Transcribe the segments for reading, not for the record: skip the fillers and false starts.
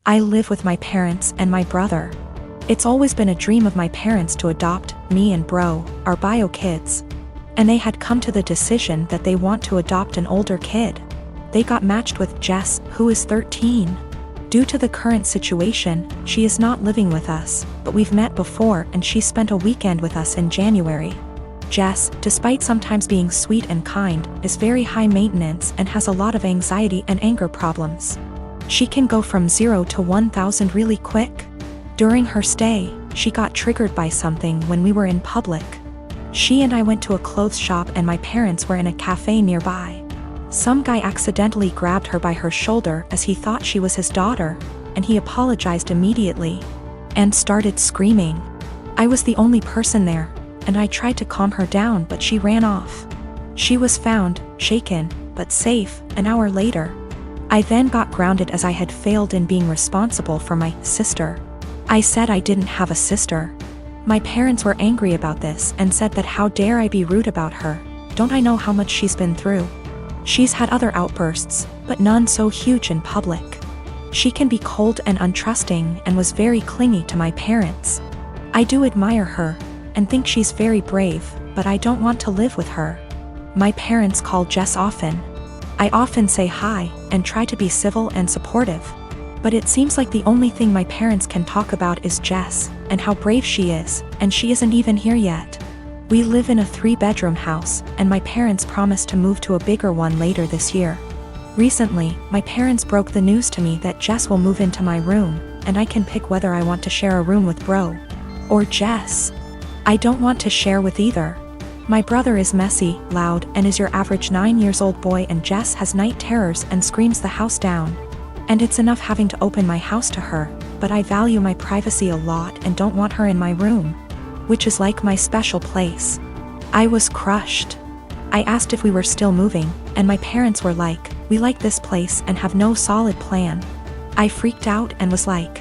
I live with my parents and my brother. It's always been a dream of my parents to adopt me and bro, our bio kids. And they had come to the decision that they want to adopt an older kid. They got matched with Jess, who is 13. Due to the current situation, she is not living with us, but we've met before and she spent a weekend with us in January. Jess, despite sometimes being sweet and kind, is very high maintenance and has a lot of anxiety and anger problems. She can go from 0 to 1,000 really quick. During her stay, she got triggered by something when we were in public. She and I went to a clothes shop and my parents were in a cafe nearby. Some guy accidentally grabbed her by her shoulder as he thought she was his daughter, and he apologized immediately and started screaming. I was the only person there, and I tried to calm her down, but she ran off. She was found, shaken, but safe, an hour later. I then got grounded as I had failed in being responsible for my sister. I said I didn't have a sister. My parents were angry about this and said that how dare I be rude about her, don't I know how much she's been through? She's had other outbursts, but none so huge in public. She can be cold and untrusting and was very clingy to my parents. I do admire her and think she's very brave, but I don't want to live with her. My parents call Jess often. I often say hi and try to be civil and supportive. But it seems like the only thing my parents can talk about is Jess and how brave she is, and she isn't even here yet. We live in a 3-bedroom house, and my parents promised to move to a bigger one later this year. Recently, my parents broke the news to me that Jess will move into my room, and I can pick whether I want to share a room with bro or Jess. I don't want to share with either. My brother is messy, loud, and is your average 9-year-old boy, and Jess has night terrors and screams the house down. And it's enough having to open my house to her, but I value my privacy a lot and don't want her in my room, which is like my special place. I was crushed. I asked if we were still moving, and my parents were like, we like this place and have no solid plan. I freaked out and was like,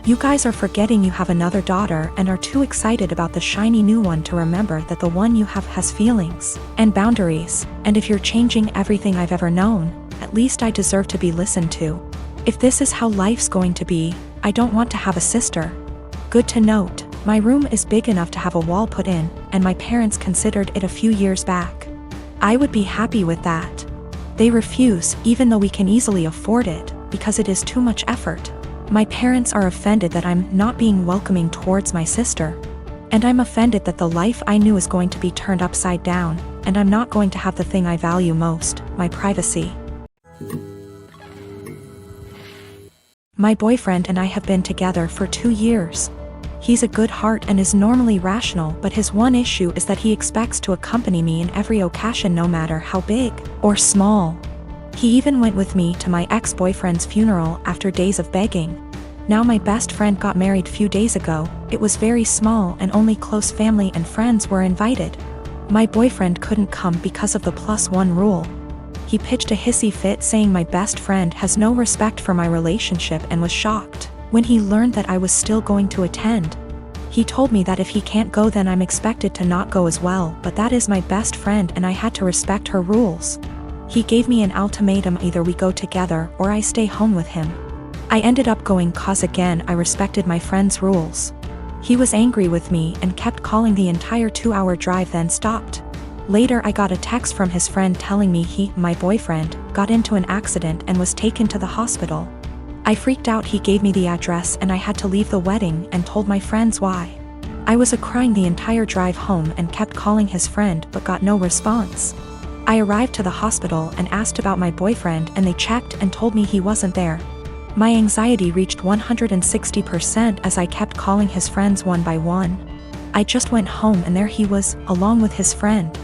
you guys are forgetting you have another daughter and are too excited about the shiny new one to remember that the one you have has feelings and boundaries, and if you're changing everything I've ever known, at least I deserve to be listened to. If this is how life's going to be, I don't want to have a sister. Good to note, my room is big enough to have a wall put in, and my parents considered it a few years back. I would be happy with that. They refuse, even though we can easily afford it, because it is too much effort. My parents are offended that I'm not being welcoming towards my sister. And I'm offended that the life I knew is going to be turned upside down, and I'm not going to have the thing I value most, my privacy. My boyfriend and I have been together for 2 years. He's a good heart and is normally rational, but his one issue is that he expects to accompany me in every occasion no matter how big or small. He even went with me to my ex-boyfriend's funeral after days of begging. Now my best friend got married few days ago. It was very small and only close family and friends were invited. My boyfriend couldn't come because of the +1 rule. He pitched a hissy fit saying my best friend has no respect for my relationship and was shocked when he learned that I was still going to attend. He told me that if he can't go then I'm expected to not go as well, but that is my best friend and I had to respect her rules. He gave me an ultimatum: either we go together or I stay home with him. I ended up going cause again I respected my friend's rules. He was angry with me and kept calling the entire 2-hour drive, then stopped. Later I got a text from his friend telling me he, my boyfriend, got into an accident and was taken to the hospital. I freaked out. He gave me the address and I had to leave the wedding and told my friends why. I was crying the entire drive home and kept calling his friend but got no response. I arrived to the hospital and asked about my boyfriend and they checked and told me he wasn't there. My anxiety reached 160% as I kept calling his friends one by one. I just went home and there he was, along with his friend.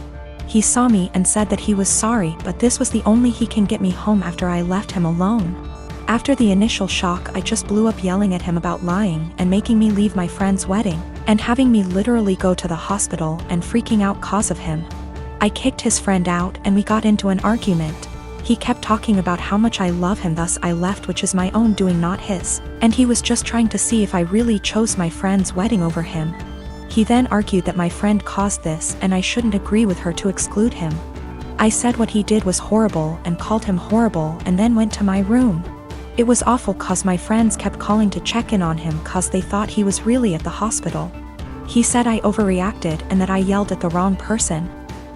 He saw me and said that he was sorry, but this was the only he can get me home after I left him alone. After the initial shock, I just blew up yelling at him about lying and making me leave my friend's wedding, and having me literally go to the hospital and freaking out cause of him. I kicked his friend out and we got into an argument. He kept talking about how much I love him, thus I left, which is my own doing, not his, and he was just trying to see if I really chose my friend's wedding over him. He then argued that my friend caused this and I shouldn't agree with her to exclude him. I said what he did was horrible and called him horrible and then went to my room. It was awful cause my friends kept calling to check in on him cause they thought he was really at the hospital. He said I overreacted and that I yelled at the wrong person.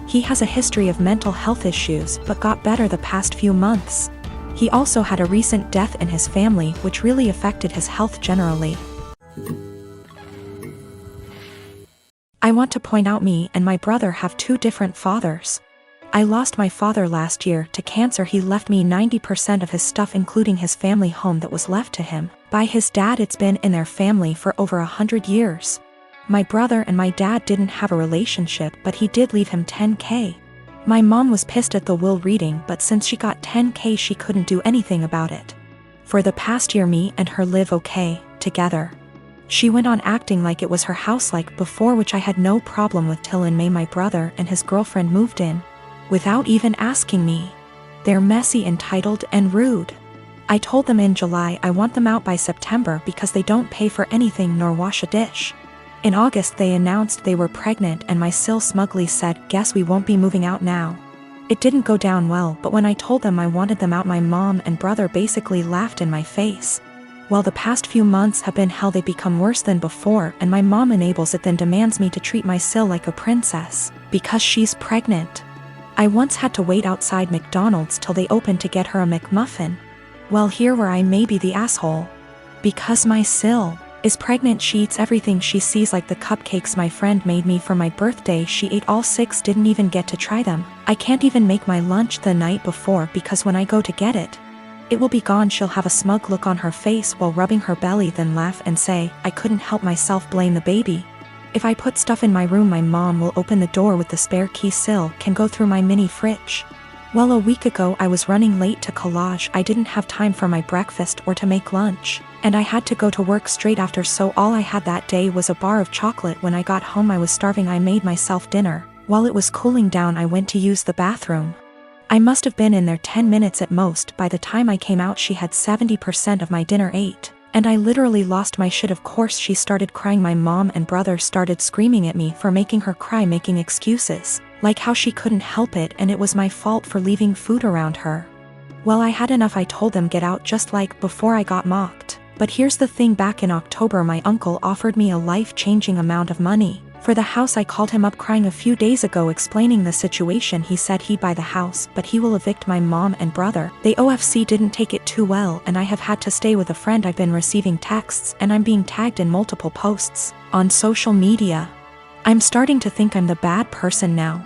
He has a history of mental health issues but got better the past few months. He also had a recent death in his family which really affected his health generally. I want to point out me and my brother have two different fathers. I lost my father last year to cancer. He left me 90% of his stuff including his family home that was left to him by his dad. It's been in their family for over 100 years. My brother and my dad didn't have a relationship but he did leave him $10,000. My mom was pissed at the will reading but since she got $10,000 she couldn't do anything about it. For the past year me and her live okay together. She went on acting like it was her house like before, which I had no problem with till in May my brother and his girlfriend moved in. Without even asking me. They're messy, entitled, and rude. I told them in July I want them out by September because they don't pay for anything nor wash a dish. In August they announced they were pregnant and my sil smugly said, "Guess we won't be moving out now." It didn't go down well, but when I told them I wanted them out my mom and brother basically laughed in my face. Well, the past few months have been hell. They become worse than before and my mom enables it, then demands me to treat my sil like a princess because she's pregnant. I once had to wait outside McDonald's till they opened to get her a McMuffin. Well, here where I may be the asshole. Because my sil is pregnant, she eats everything she sees, like the cupcakes my friend made me for my birthday. She ate all 6, didn't even get to try them. I can't even make my lunch the night before because when I go to get it, it will be gone. She'll have a smug look on her face while rubbing her belly, then laugh and say, "I couldn't help myself, blame the baby." If I put stuff in my room, my mom will open the door with the spare key. Sil can go through my mini fridge. Well, a week ago I was running late to collage. I didn't have time for my breakfast or to make lunch, and I had to go to work straight after, so all I had that day was a bar of chocolate. When I got home I was starving. I made myself dinner. While it was cooling down I went to use the bathroom. I must have been in there 10 minutes at most. By the time I came out she had 70% of my dinner ate. And I literally lost my shit. Of course she started crying. My mom and brother started screaming at me for making her cry, making excuses, like how she couldn't help it and it was my fault for leaving food around her. Well, I had enough. I told them get out, just like before I got mocked. But here's the thing, back in October my uncle offered me a life-changing amount of money for the house. I called him up crying a few days ago explaining the situation. He said he'd buy the house but he will evict my mom and brother. The OFC didn't take it too well and I have had to stay with a friend. I've been receiving texts and I'm being tagged in multiple posts on social media. I'm starting to think I'm the bad person now.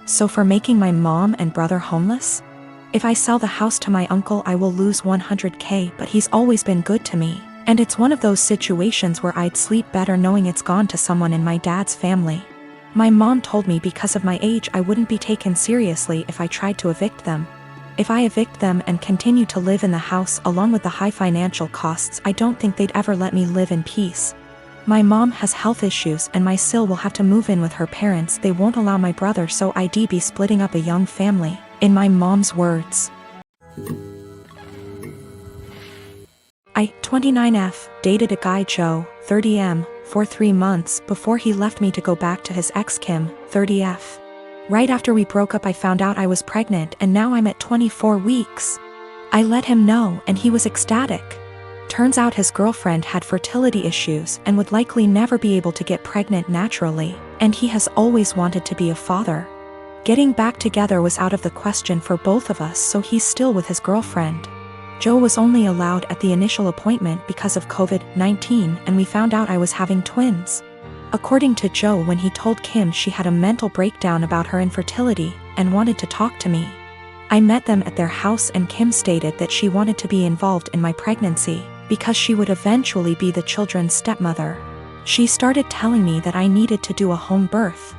So for making my mom and brother homeless? If I sell the house to my uncle I will lose $100,000, but he's always been good to me. And it's one of those situations where I'd sleep better knowing it's gone to someone in my dad's family. My mom told me because of my age I wouldn't be taken seriously if I tried to evict them. If I evict them and continue to live in the house along with the high financial costs, I don't think they'd ever let me live in peace. My mom has health issues and my sil will have to move in with her parents. They won't allow my brother, so I'd be splitting up a young family, in my mom's words. I, 29F, dated a guy Joe, 30M, for 3 months before he left me to go back to his ex Kim, 30F. Right after we broke up I found out I was pregnant and now I'm at 24 weeks. I let him know and he was ecstatic. Turns out his girlfriend had fertility issues and would likely never be able to get pregnant naturally, and he has always wanted to be a father. Getting back together was out of the question for both of us, so he's still with his girlfriend. Joe was only allowed at the initial appointment because of COVID-19 and we found out I was having twins. According to Joe, when he told Kim she had a mental breakdown about her infertility and wanted to talk to me. I met them at their house and Kim stated that she wanted to be involved in my pregnancy because she would eventually be the children's stepmother. She started telling me that I needed to do a home birth,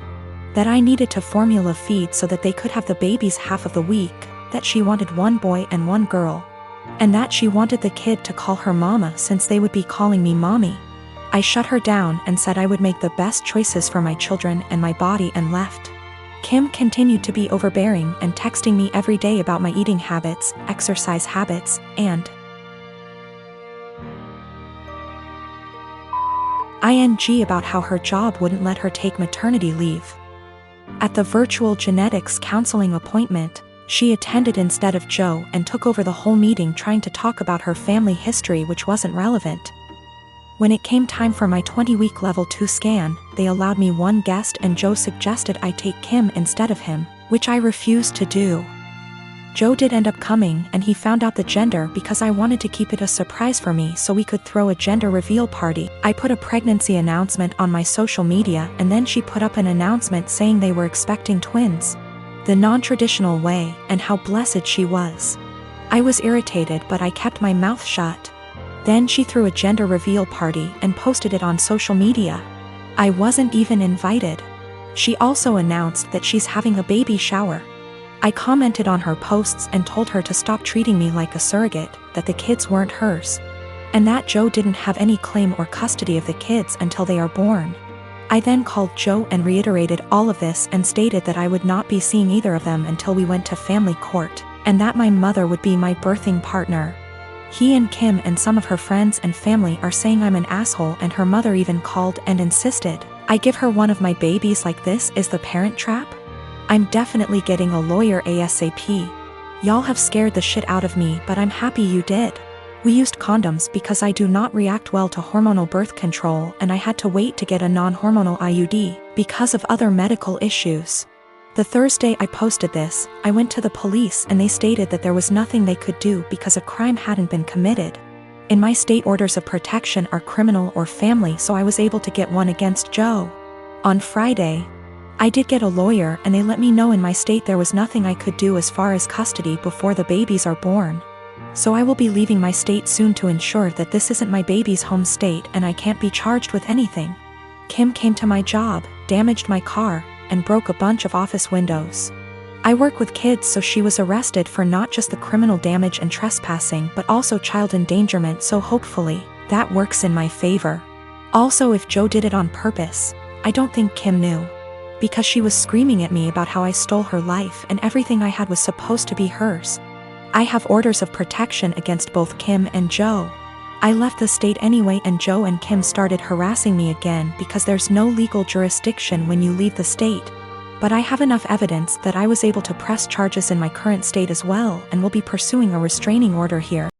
that I needed to formula feed so that they could have the babies half of the week, that she wanted 1 boy and 1 girl, and that she wanted the kid to call her mama since they would be calling me mommy. I shut her down and said I would make the best choices for my children and my body and left. Kim continued to be overbearing and texting me every day about my eating habits, exercise habits, and ing about how her job wouldn't let her take maternity leave. At the virtual genetics counseling appointment, She attended instead of Joe and took over the whole meeting trying to talk about her family history which wasn't relevant. When it came time for my 20-week level 2 scan, they allowed me one guest and Joe suggested I take Kim instead of him, which I refused to do. Joe did end up coming and he found out the gender because I wanted to keep it a surprise for me so we could throw a gender reveal party. I put a pregnancy announcement on my social media and then she put up an announcement saying they were expecting twins. The non-traditional way, and how blessed she was. I was irritated but I kept my mouth shut. Then she threw a gender reveal party and posted it on social media. I wasn't even invited. She also announced that she's having a baby shower. I commented on her posts and told her to stop treating me like a surrogate, that the kids weren't hers. And that Joe didn't have any claim or custody of the kids until they are born. I then called Joe and reiterated all of this and stated that I would not be seeing either of them until we went to family court, and that my mother would be my birthing partner. He and Kim and some of her friends and family are saying I'm an asshole and her mother even called and insisted I give her one of my babies like this is the parent trap? I'm definitely getting a lawyer ASAP. Y'all have scared the shit out of me but I'm happy you did. We used condoms because I do not react well to hormonal birth control and I had to wait to get a non-hormonal IUD because of other medical issues. The Thursday I posted this, I went to the police and they stated that there was nothing they could do because a crime hadn't been committed. In my state, orders of protection are criminal or family, so I was able to get one against Joe. On Friday, I did get a lawyer and they let me know in my state there was nothing I could do as far as custody before the babies are born. So I will be leaving my state soon to ensure that this isn't my baby's home state and I can't be charged with anything. Kim came to my job, damaged my car, and broke a bunch of office windows. I work with kids, so she was arrested for not just the criminal damage and trespassing but also child endangerment, so hopefully, that works in my favor. Also, if Joe did it on purpose, I don't think Kim knew. Because she was screaming at me about how I stole her life and everything I had was supposed to be hers. I have orders of protection against both Kim and Joe. I left the state anyway and Joe and Kim started harassing me again because there's no legal jurisdiction when you leave the state. But I have enough evidence that I was able to press charges in my current state as well and will be pursuing a restraining order here.